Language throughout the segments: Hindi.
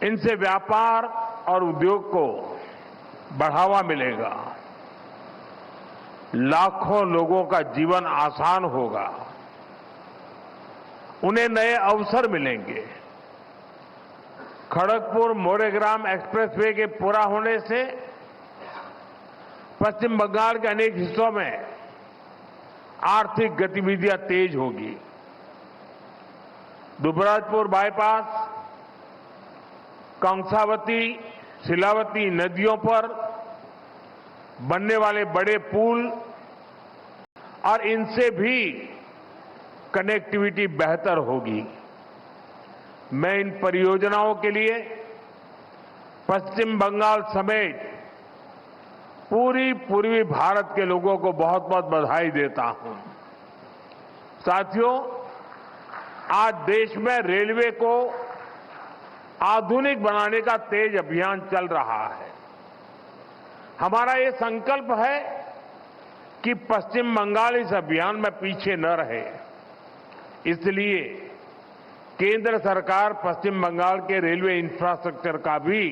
इनसे व्यापार और उद्योग को बढ़ावा मिलेगा, लाखों लोगों का जीवन आसान होगा, उन्हें नए अवसर मिलेंगे। खड़गपुर मोरेग्राम एक्सप्रेसवे के पूरा होने से पश्चिम बंगाल के अनेक हिस्सों में आर्थिक गतिविधियां तेज होगी। दुबराजपुर बाईपास, कंसावती, शिलावती नदियों पर बनने वाले बड़े पुल और इनसे भी कनेक्टिविटी बेहतर होगी। मैं इन परियोजनाओं के लिए पश्चिम बंगाल समेत पूरी पूर्वी भारत के लोगों को बहुत बहुत बधाई देता हूं। साथियों, आज देश में रेलवे को आधुनिक बनाने का तेज अभियान चल रहा है। हमारा ये संकल्प है कि पश्चिम बंगाल इस अभियान में पीछे न रहे। इसलिए केंद्र सरकार पश्चिम बंगाल के रेलवे इंफ्रास्ट्रक्चर का भी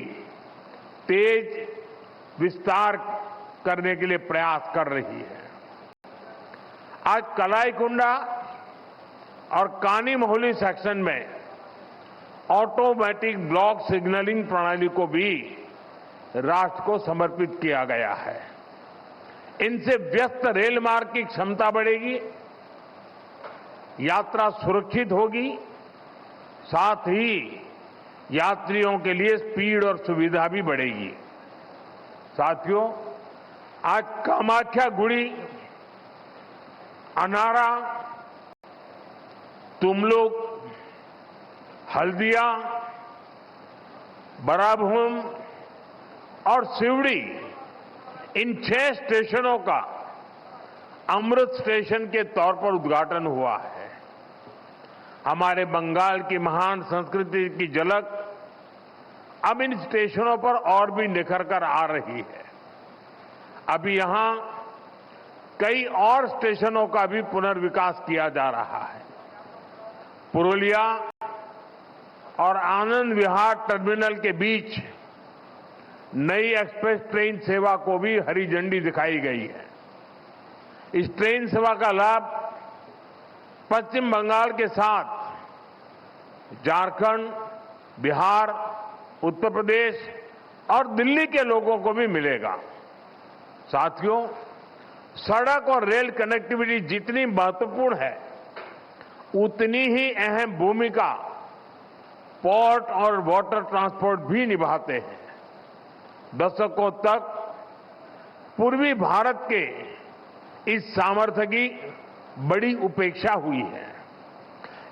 तेज विस्तार करने के लिए प्रयास कर रही है। आज कलाईकुंडा और कानीमोहली सेक्शन में ऑटोमेटिक ब्लॉक सिग्नलिंग प्रणाली को भी राष्ट्र को समर्पित किया गया है। इनसे व्यस्त रेल मार्ग की क्षमता बढ़ेगी, यात्रा सुरक्षित होगी, साथ ही यात्रियों के लिए स्पीड और सुविधा भी बढ़ेगी। साथियों, आज कामाख्या गुड़ी, अनारा, तुमलुक, हल्दिया, बराभूम और सिवड़ी, इन 6 स्टेशनों का अमृत स्टेशन के तौर पर उद्घाटन हुआ है। हमारे बंगाल की महान संस्कृति की झलक अब इन स्टेशनों पर और भी निखर कर आ रही है। अभी यहां कई और स्टेशनों का भी पुनर्विकास किया जा रहा है। पुरुलिया और आनंद विहार टर्मिनल के बीच नई एक्सप्रेस ट्रेन सेवा को भी हरी झंडी दिखाई गई है। इस ट्रेन सेवा का लाभ पश्चिम बंगाल के साथ झारखंड, बिहार, उत्तर प्रदेश और दिल्ली के लोगों को भी मिलेगा। साथियों, सड़क और रेल कनेक्टिविटी जितनी महत्वपूर्ण है, उतनी ही अहम भूमिका पोर्ट और वाटर ट्रांसपोर्ट भी निभाते हैं। दशकों तक पूर्वी भारत के इस सामर्थ्य की बड़ी उपेक्षा हुई है,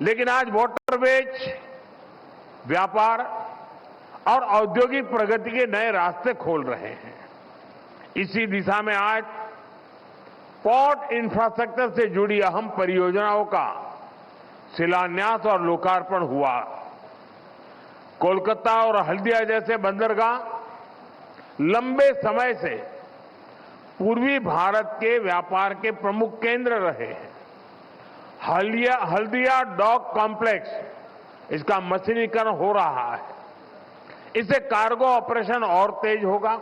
लेकिन आज वाटरवेज, व्यापार और औद्योगिक प्रगति के नए रास्ते खोल रहे हैं। इसी दिशा में आज पोर्ट इंफ्रास्ट्रक्चर से जुड़ी अहम परियोजनाओं का शिलान्यास और लोकार्पण हुआ। कोलकाता और हल्दिया जैसे बंदरगाह लंबे समय से पूर्वी भारत के व्यापार के प्रमुख केंद्र रहे हैं। हल्दिया डॉक कॉम्प्लेक्स, इसका मशीनीकरण हो रहा है। इससे कार्गो ऑपरेशन और तेज होगा,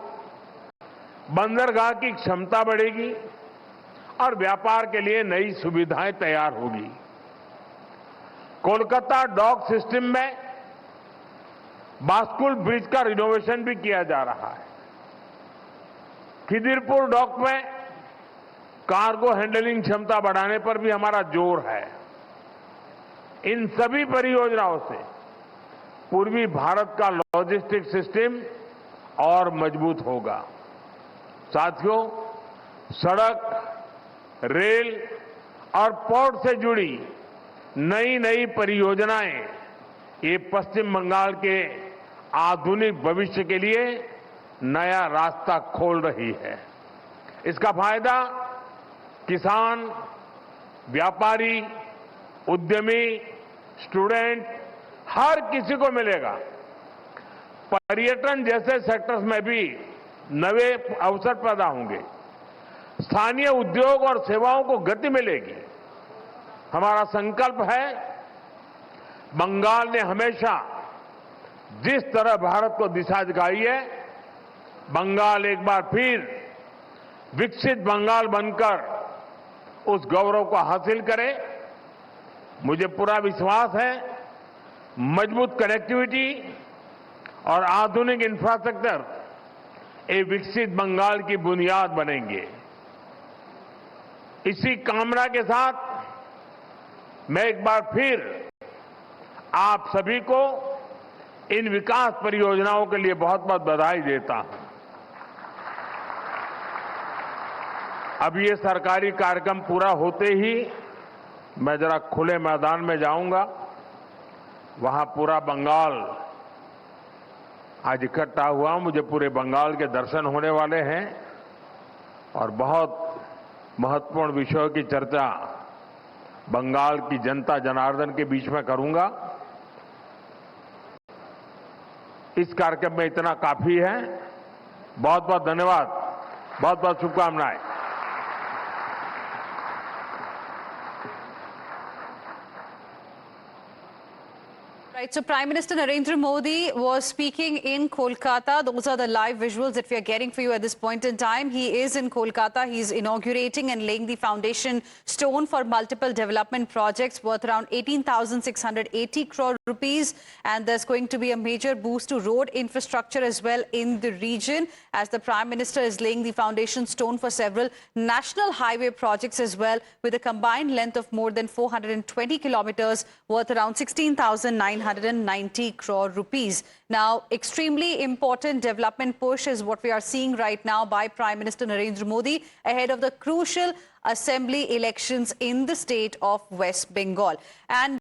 बंदरगाह की क्षमता बढ़ेगी और व्यापार के लिए नई सुविधाएं तैयार होगी। कोलकाता डॉक सिस्टम में बास्कुल ब्रिज का रिनोवेशन भी किया जा रहा है। खिदिरपुर डॉक में कार्गो हैंडलिंग क्षमता बढ़ाने पर भी हमारा जोर है। इन सभी परियोजनाओं से पूर्वी भारत का लॉजिस्टिक सिस्टम और मजबूत होगा। साथियों, सड़क, रेल और पोर्ट से जुड़ी नई नई परियोजनाएं ये पश्चिम बंगाल के आधुनिक भविष्य के लिए नया रास्ता खोल रही है। इसका फायदा किसान, व्यापारी, उद्यमी, स्टूडेंट, हर किसी को मिलेगा। पर्यटन जैसे सेक्टर्स में भी नए अवसर पैदा होंगे। स्थानीय उद्योग और सेवाओं को गति मिलेगी। हमारा संकल्प है, बंगाल ने हमेशा जिस तरह भारत को दिशा दिखाई है, बंगाल एक बार फिर विकसित बंगाल बनकर उस गौरव को हासिल करे। मुझे पूरा विश्वास है मजबूत कनेक्टिविटी और आधुनिक इंफ्रास्ट्रक्चर एक विकसित बंगाल की बुनियाद बनेंगे। इसी कामना के साथ मैं एक बार फिर आप सभी को इन विकास परियोजनाओं के लिए बहुत बहुत बधाई देता हूं। अब ये सरकारी कार्यक्रम पूरा होते ही मैं जरा खुले मैदान में जाऊंगा। वहां पूरा बंगाल आज इकट्ठा हुआ, मुझे पूरे बंगाल के दर्शन होने वाले हैं और बहुत महत्वपूर्ण विषयों की चर्चा बंगाल की जनता जनार्दन के बीच में करूंगा। इस कार्यक्रम में इतना काफी है। बहुत बहुत धन्यवाद, बहुत बहुत शुभकामनाएं। Right, so Prime Minister Narendra Modi was speaking in Kolkata. Those are the live visuals that we are getting for you at this point in time. He is in Kolkata. He's inaugurating and laying the foundation stone for multiple development projects worth around 18,680 crore rupees. And there's going to be a major boost to road infrastructure as well in the region, as the Prime Minister is laying the foundation stone for several national highway projects as well, with a combined length of more than 420 kilometers worth around 16,990 crore rupees. Now, extremely important development push is what we are seeing right now by Prime Minister Narendra Modi ahead of the crucial assembly elections in the state of West Bengal. And